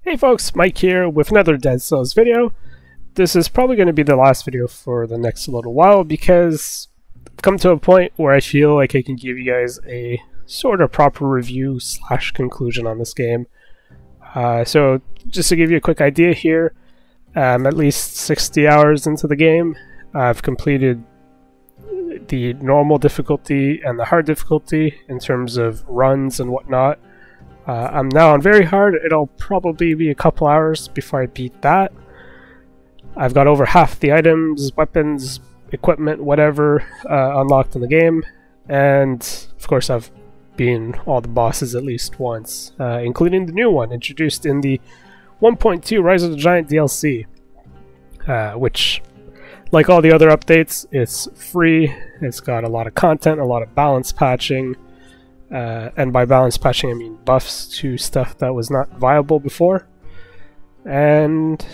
Hey folks, Mike here with another Dead Cells video. This is probably going to be the last video for the next little while because I've come to a point where I feel like I can give you guys a sort of proper review / conclusion on this game. So just to give you a quick idea here, I'm at least 60 hours into the game. I've completed the normal difficulty and the hard difficulty in terms of runs and whatnot. I'm now on very hard. It'll probably be a couple hours before I beat that. I've got over half the items, weapons, equipment, whatever unlocked in the game, and of course I've beaten all the bosses at least once, including the new one introduced in the 1.2 Rise of the Giant DLC, which, like all the other updates, it's free. It's got a lot of content, a lot of balance patching. And by balance patching I mean buffs to stuff that was not viable before. And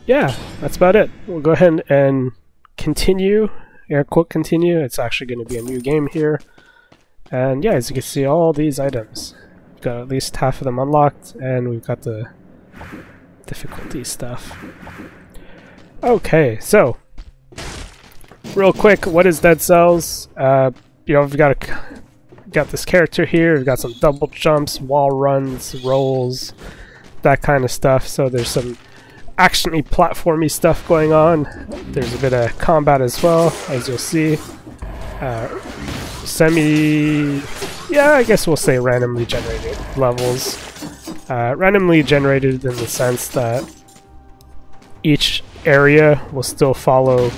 yeah, that's about it. We'll go ahead and continue, air quote continue. It's actually going to be a new game here. And yeah, as you can see, all these items, we've got at least half of them unlocked, and we've got the difficulty stuff. Okay, so real quick, what is Dead Cells? We've got this character here. We've got some double jumps, wall runs, rolls, that kind of stuff. So there's some action-y, platformy stuff going on. There's a bit of combat as well, as you'll see. I guess we'll say randomly generated levels. Randomly generated in the sense that each area will still follow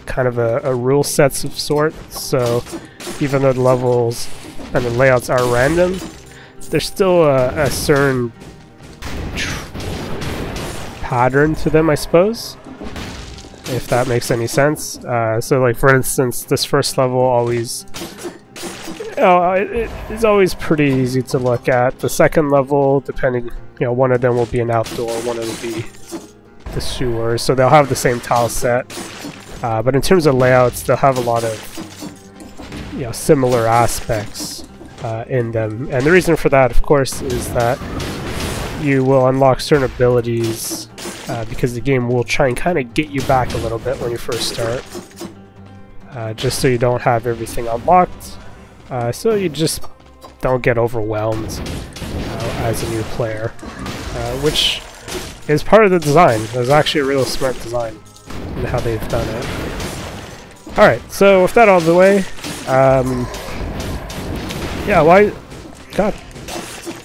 kind of a rule sets of sorts. So even though the levels and the layouts are random, there's still a certain pattern to them, I suppose, if that makes any sense. So like for instance, this first level always it's always pretty easy to look at. The second level, depending, one of them will be an outdoor, one will be the sewer, so they'll have the same tile set. But in terms of layouts, they'll have a lot of similar aspects in them. And the reason for that, of course, is that you will unlock certain abilities because the game will try and kind of get you back a little bit when you first start, just so you don't have everything unlocked, so you just don't get overwhelmed as a new player, which is part of the design. There's actually a real smart design in how they've done it. Alright, so with that out of the way,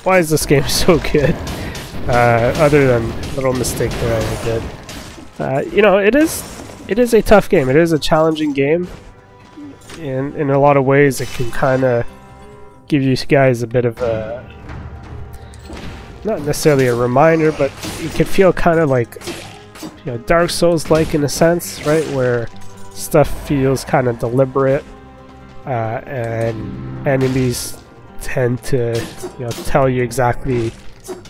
why is this game so good? Other than a little mistake that I did. It is a tough game. It is a challenging game. In a lot of ways, it can kind of give you guys a bit of a, not necessarily a reminder, but it can feel kind of like Dark Souls-like in a sense, right? Where stuff feels kind of deliberate, and enemies tend to tell you exactly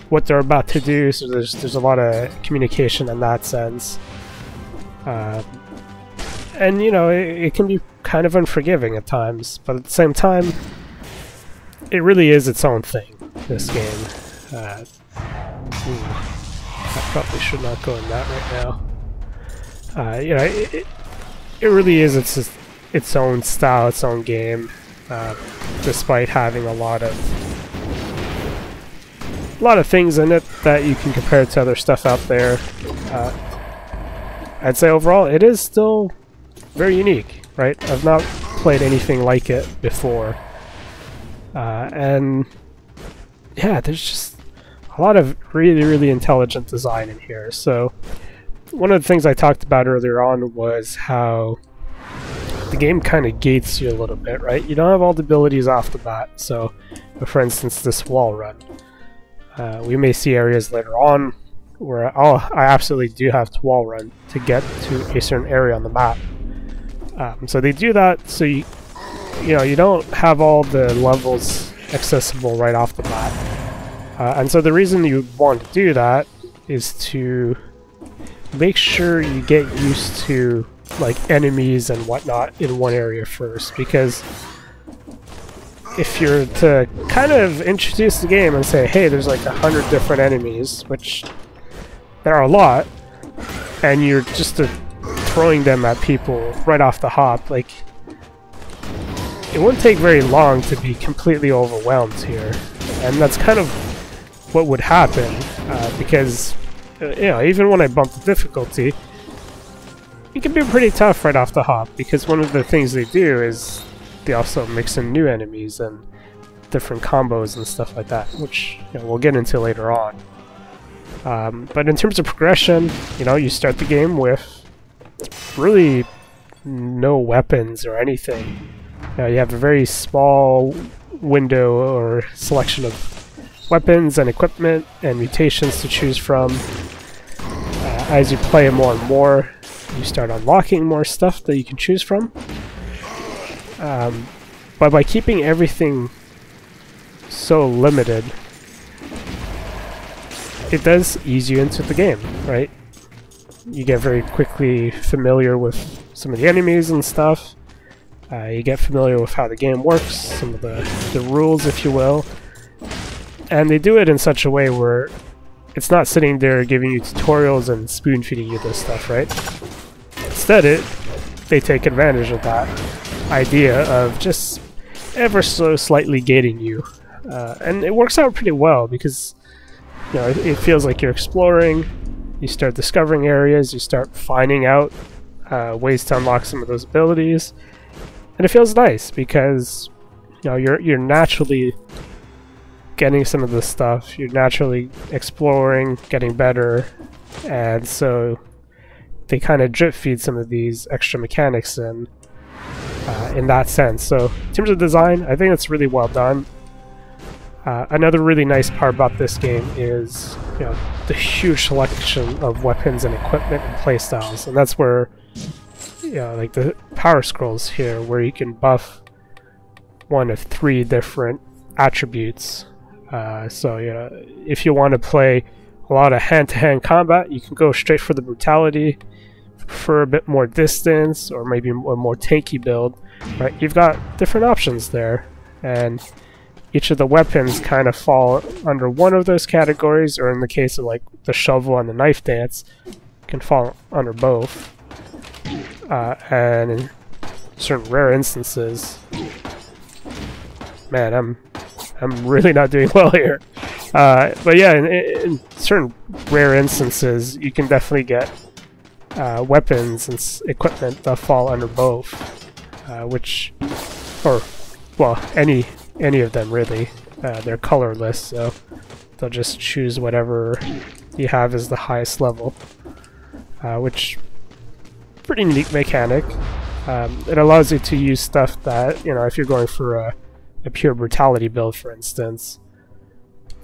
what they're about to do. So there's a lot of communication in that sense, and it can be kind of unforgiving at times, but at the same time, it really is its own thing. This game. I probably should not go in that right now. It really is its own style, its own game, despite having a lot of things in it that you can compare to other stuff out there. I'd say overall it is still very unique, right? I've not played anything like it before, and yeah, there's just a lot of really intelligent design in here. So one of the things I talked about earlier on was how the game kind of gates you a little bit, right? You don't have all the abilities off the bat. So for instance, this wall run, we may see areas later on where I absolutely do have to wall run to get to a certain area on the map. So they do that so you don't have all the levels accessible right off the bat. And so the reason you want to do that is to make sure you get used to like enemies and whatnot in one area first, because if you're to kind of introduce the game and say, hey, there's like 100 different enemies, which there are a lot, and you're just throwing them at people right off the hop, like, it wouldn't take very long to be completely overwhelmed here. And that's kind of what would happen, because, you know, even when I bump the difficulty, it can be pretty tough right off the hop, because one of the things they do is they also mix in new enemies and different combos and stuff like that, which, you know, we'll get into later on. But in terms of progression, you know, you start the game with really no weapons or anything. You have a very small window or selection of weapons and equipment and mutations to choose from. As you play more and more, you start unlocking more stuff that you can choose from. But by keeping everything so limited, it does ease you into the game, right? You get very quickly familiar with some of the enemies and stuff. You get familiar with how the game works, some of the rules, if you will. And they do it in such a way where it's not sitting there giving you tutorials and spoon-feeding you this stuff, right? Instead, they take advantage of that idea of just ever so slightly gating you. And it works out pretty well because, you know, it feels like you're exploring, you start discovering areas, you start finding out ways to unlock some of those abilities. And it feels nice because, you know, you're naturally getting some of this stuff, you're naturally exploring, getting better, and so they kind of drip feed some of these extra mechanics in that sense. So in terms of design, I think it's really well done. Another really nice part about this game is, you know, the huge selection of weapons and equipment and playstyles, and that's where, you know, like the power scrolls here, where you can buff one of 3 different attributes. So, you know, if you want to play a lot of hand-to-hand combat, you can go straight for the brutality. For a bit more distance, or maybe a more tanky build, right? You've got different options there, and each of the weapons kind of fall under one of those categories, or in the case of like the shovel and the knife dance, can fall under both. And in certain rare instances, man, I'm really not doing well here. But yeah, in certain rare instances, you can definitely get weapons and equipment that fall under both, which, or well, any of them really. They're colorless, so they'll just choose whatever you have as the highest level, which pretty neat mechanic. It allows you to use stuff that, you know, if you're going for a pure brutality build, for instance,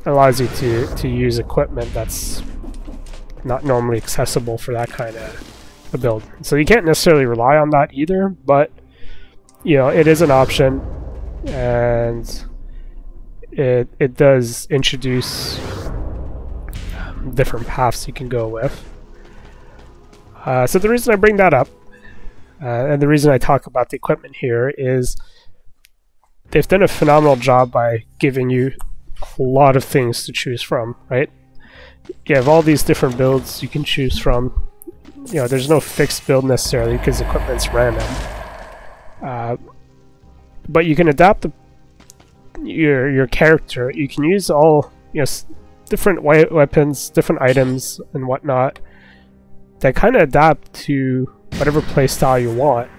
it allows you to use equipment that's not normally accessible for that kind of a build. So you can't necessarily rely on that either, but, you know, it is an option, and it does introduce different paths you can go with. So the reason I bring that up, and the reason I talk about the equipment here, is they've done a phenomenal job by giving you a lot of things to choose from, right? You have all these different builds you can choose from. You know, there's no fixed build necessarily because equipment's random. But you can adapt your character. You can use all, you know, different weapons, different items, and whatnot that kind of adapt to whatever playstyle you want.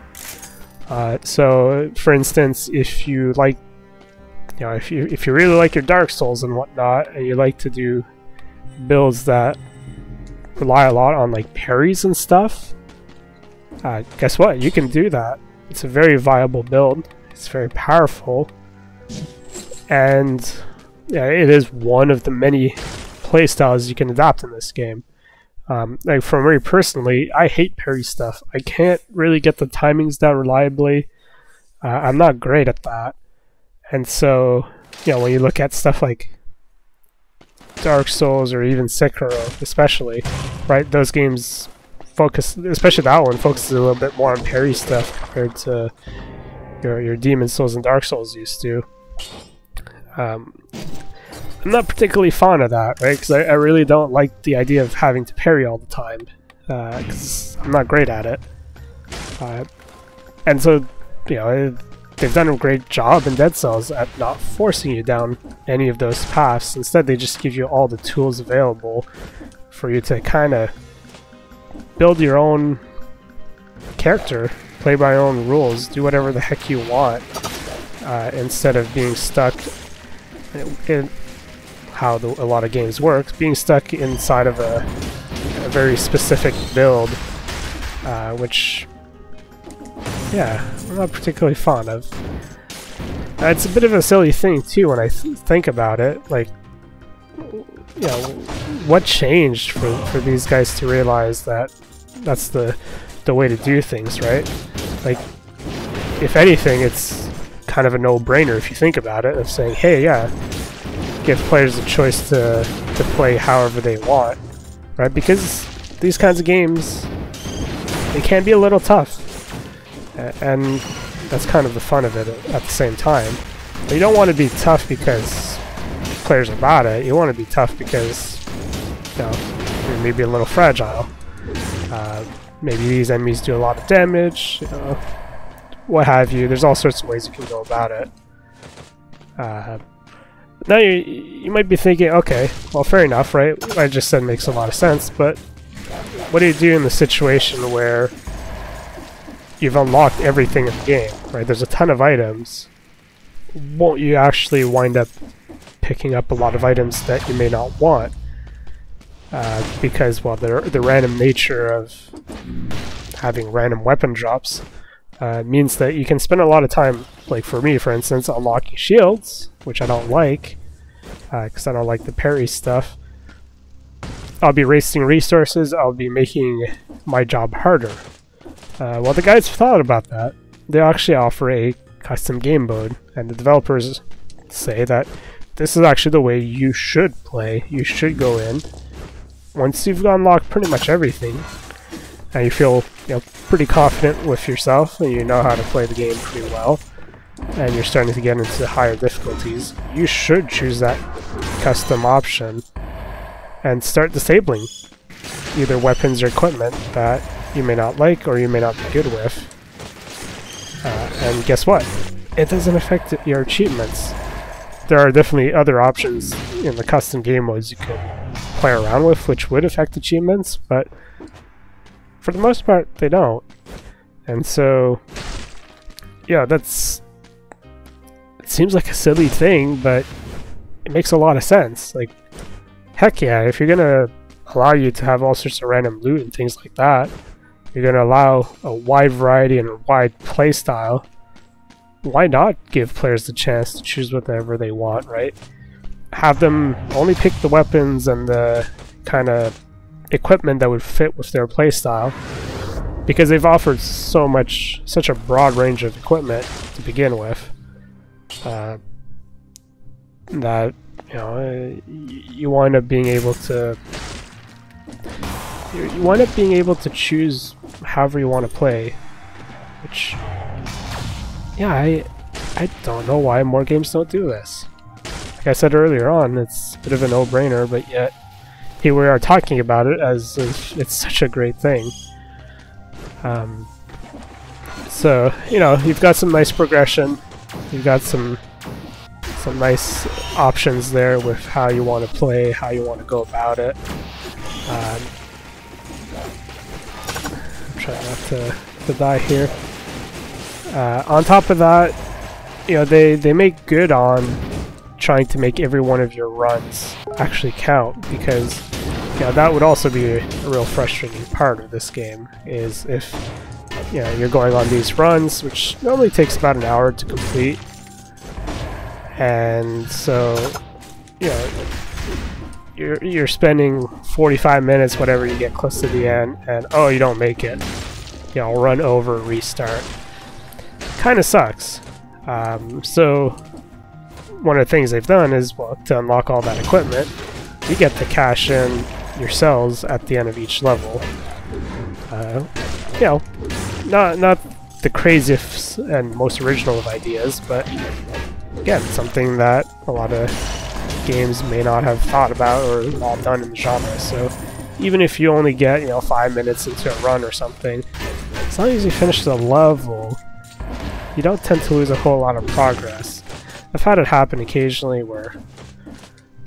So, for instance, if you like, you know, if you really like your Dark Souls and whatnot, and you like to do builds that rely a lot on like parries and stuff, guess what? You can do that. It's a very viable build. It's very powerful, and yeah, it is one of the many playstyles you can adopt in this game. Like for me personally, I hate parry stuff. I can't really get the timings down reliably. I'm not great at that, and so, you know, when you look at stuff like Dark Souls or even Sekiro, especially, right? Those games focus, especially that one, focuses a little bit more on parry stuff compared to your Demon Souls and Dark Souls used to. I'm not particularly fond of that, right? Because I really don't like the idea of having to parry all the time, because I'm not great at it. And so, you know, they've done a great job in Dead Cells at not forcing you down any of those paths. Instead, they just give you all the tools available for you to kind of build your own character, play by your own rules, do whatever the heck you want, instead of being stuck in how a lot of games work, being stuck inside of a very specific build, which, yeah, I'm not particularly fond of. It's a bit of a silly thing too when I think about it. Like, you know, what changed for these guys to realize that that's the way to do things, right? Like, if anything, it's kind of a no-brainer if you think about it, of saying, hey, yeah, give players a choice to play however they want, right? Because these kinds of games, they can be a little tough, and that's kind of the fun of it at the same time. But you don't want to be tough because players are bad at it. You want to be tough because, you know, you're maybe a little fragile. Maybe these enemies do a lot of damage, you know, what have you. There's all sorts of ways you can go about it. Now you might be thinking, okay, well, fair enough, right? What I just said makes a lot of sense, but what do you do in the situation where you've unlocked everything in the game, right? There's a ton of items. Won't you actually wind up picking up a lot of items that you may not want? Because, well, the random nature of having random weapon drops means that you can spend a lot of time, like for me, for instance, unlocking shields, which I don't like, because I don't like the parry stuff. I'll be wasting resources, I'll be making my job harder. Well, the guys thought about that. They actually offer a custom game mode, and the developers say that this is actually the way you should play. You should go in. Once you've unlocked pretty much everything, and you feel, you know, pretty confident with yourself, and you know how to play the game pretty well, and you're starting to get into higher difficulties, you should choose that custom option and start disabling either weapons or equipment that you may not like or you may not be good with. And guess what? It doesn't affect your achievements. There are definitely other options in the custom game modes you could play around with which would affect achievements, but for the most part they don't. And so, yeah, it seems like a silly thing, but it makes a lot of sense. Like, heck yeah, if you're gonna allow you to have all sorts of random loot and things like that, you're gonna allow a wide variety and a wide play style, why not give players the chance to choose whatever they want, right? Have them only pick the weapons and the kind of equipment that would fit with their playstyle, because they've offered such a broad range of equipment to begin with, that, you know, you wind up being able to choose however you want to play, which, yeah, I don't know why more games don't do this. Like I said earlier on, it's a bit of a no-brainer, but yet here we are talking about it as if it's such a great thing. So, you know, you've got some nice progression, you've got some nice options there with how you want to play, how you want to go about it. I'm trying not to die here. On top of that, you know, they make good on trying to make every one of your runs actually count, because, you know, that would also be a real frustrating part of this game, is if, you know, you're going on these runs, which normally takes about an hour to complete, and so, you know, you're spending 45 minutes, whatever, you get close to the end, and oh, you don't make it. You know, run over, restart. Kind of sucks. So one of the things they've done is, well, to unlock all that equipment, you get to cash in your cells at the end of each level. You know, not the craziest and most original of ideas, but again, something that a lot of games may not have thought about or not done in the genre. So even if you only get, 5 minutes into a run or something, as long as you finish the level, you don't tend to lose a whole lot of progress. I've had it happen occasionally where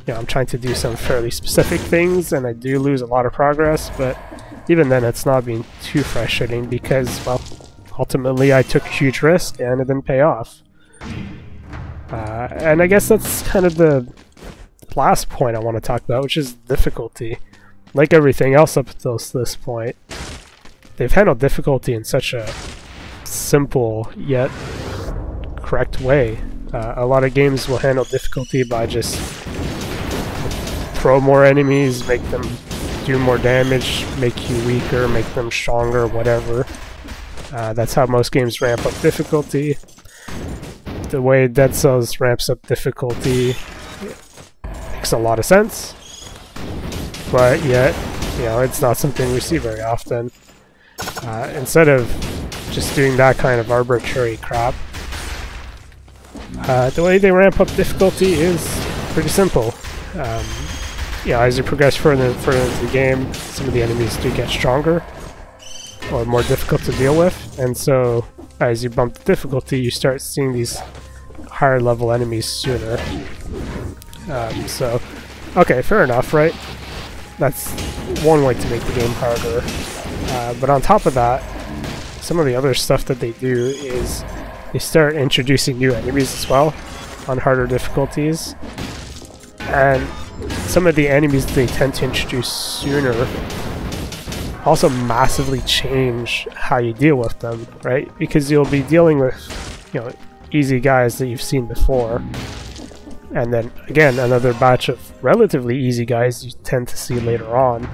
I'm trying to do some fairly specific things and I do lose a lot of progress, but even then it's not being too frustrating because, well, ultimately I took a huge risk and it didn't pay off. And I guess that's kind of the last point I want to talk about, which is difficulty. Like everything else up until this point, they've handled difficulty in such a simple yet correct way. A lot of games will handle difficulty by just throw more enemies, make them do more damage, make you weaker, make them stronger, whatever. That's how most games ramp up difficulty. The way Dead Cells ramps up difficulty makes a lot of sense, but yet, it's not something we see very often. Instead of just doing that kind of arbitrary crap, the way they ramp up difficulty is pretty simple. As you progress further and further into the game, some of the enemies do get stronger or more difficult to deal with, and so as you bump the difficulty, you start seeing these higher level enemies sooner. So, okay, fair enough, right? That's one way to make the game harder. But on top of that, some of the other stuff that they do is they start introducing new enemies as well on harder difficulties. And some of the enemies they tend to introduce sooner also massively change how you deal with them, right? Because you'll be dealing with, easy guys that you've seen before, and then again another batch of relatively easy guys you tend to see later on.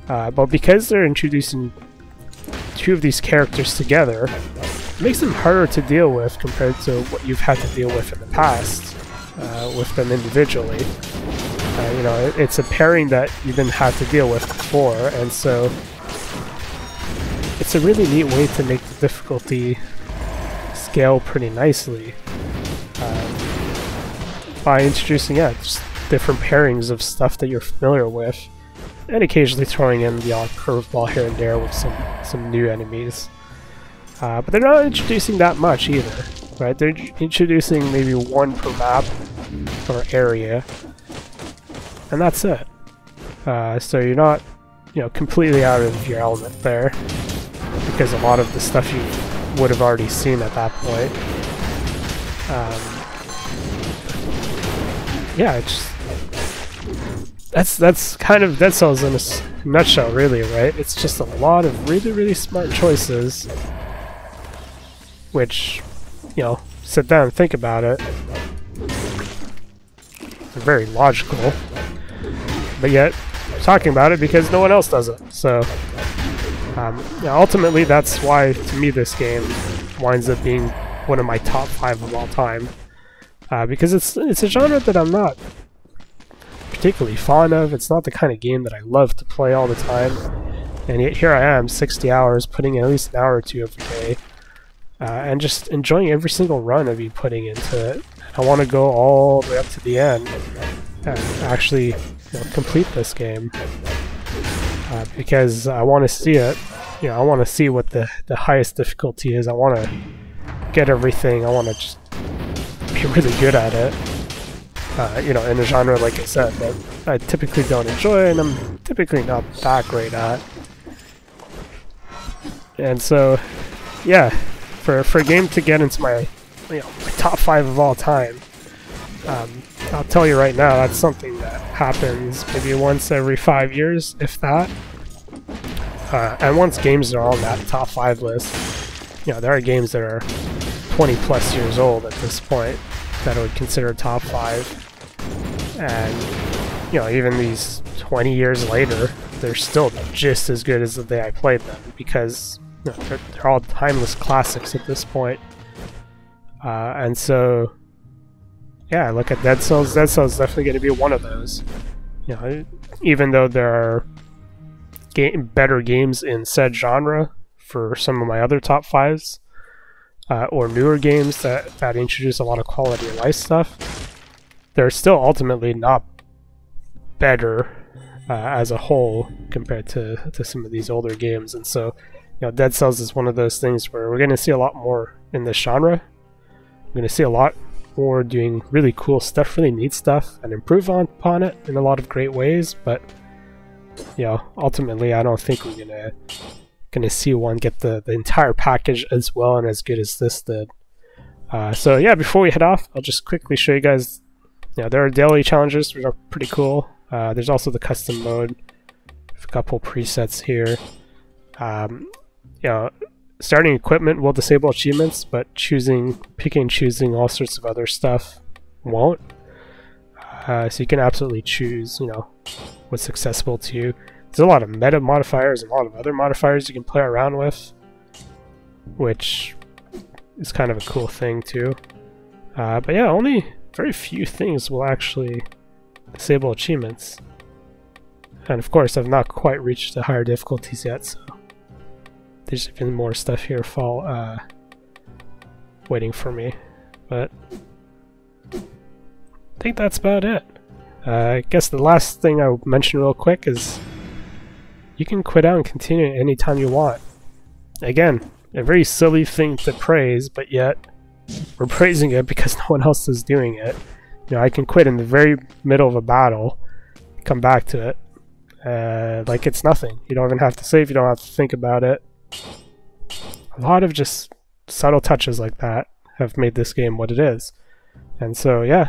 But because they're introducing two of these characters together, it makes them harder to deal with compared to what you've had to deal with in the past with them individually. It's a pairing that you didn't have to deal with before, and so it's a really neat way to make the difficulty scale pretty nicely by introducing just different pairings of stuff that you're familiar with, and occasionally throwing in the odd curveball here and there with some new enemies. But they're not introducing that much either, right? They're introducing maybe one per map or area, and that's it. So you're not, completely out of your element there, because a lot of the stuff you would have already seen at that point. That's kind of Dead Cells in a nutshell, really, right? It's just a lot of really, really smart choices, which, sit down and think about it, they're very logical, but yet we're talking about it because no one else does it. So ultimately that's why, to me, this game winds up being one of my top 5 of all time, because it's a genre that I'm not particularly fond of. It's not the kind of game that I love to play all the time, and yet here I am, 60 hours, putting in at least an hour or two every day, and just enjoying every single run of you putting into it. I want to go all the way up to the end and actually complete this game, because I want to see it. I want to see what the highest difficulty is. I want to get everything. I want to just be really good at it. In a genre, like I said, that I typically don't enjoy and I'm typically not that great at. And so, yeah, for a game to get into my my top 5 of all time, I'll tell you right now, that's something that happens maybe once every 5 years, if that. And once games are on that top 5 list, there are games that are 20 plus years old at this point that I would consider top 5. And, even these 20 years later, they're still just as good as the day I played them, because they're all timeless classics at this point. And so, yeah, I look at Dead Cells. Dead Cells is definitely going to be one of those. Even though there are better games in said genre for some of my other top 5s, or newer games that introduce a lot of quality of life stuff, they're still ultimately not better as a whole compared to some of these older games. And so, you know, Dead Cells is one of those things where we're going to see a lot more in this genre. We're going to see a lot more doing really cool stuff, really neat stuff, and improve upon it in a lot of great ways. But, you know, ultimately, I don't think we're gonna see one get the entire package as well and as good as this did. So yeah, before we head off, I'll just quickly show you guys. You know, there are daily challenges, which are pretty cool. There's also the custom mode, a couple presets here. You know, starting equipment will disable achievements, but picking and choosing all sorts of other stuff won't. So you can absolutely choose, you know, what's accessible to you. There's a lot of meta modifiers and a lot of other modifiers you can play around with, which is kind of a cool thing too. But yeah, only very few things will actually disable achievements. And of course, I've not quite reached the higher difficulties yet, so there's even more stuff here waiting for me. But I think that's about it. I guess the last thing I'll mention real quick is you can quit out and continue anytime you want. Again, a very silly thing to praise, but yet we're praising it because no one else is doing it. You know, I can quit in the very middle of a battle, come back to it, like it's nothing. You don't even have to save, you don't have to think about it. A lot of just subtle touches like that have made this game what it is. And so, yeah,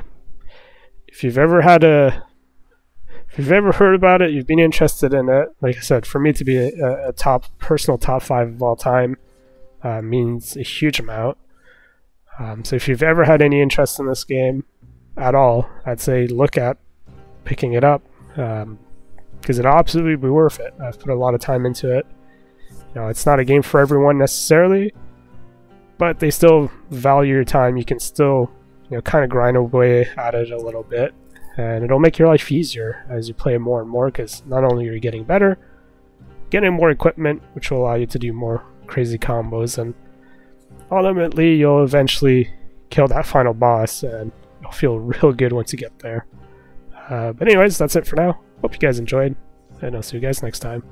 if you've ever heard about it, you've been interested in it, like I said, for me to be a personal top 5 of all time means a huge amount. So if you've ever had any interest in this game at all, I'd say look at picking it up, because it'll absolutely be worth it. I've put a lot of time into it. You know, it's not a game for everyone necessarily, but they still value your time. You can still, you know, kind of grind away at it a little bit, and it'll make your life easier as you play more and more, because not only are you getting better, getting more equipment, which will allow you to do more crazy combos, and ultimately you'll eventually kill that final boss, and you'll feel real good once you get there. But anyways, that's it for now. Hope you guys enjoyed, and I'll see you guys next time.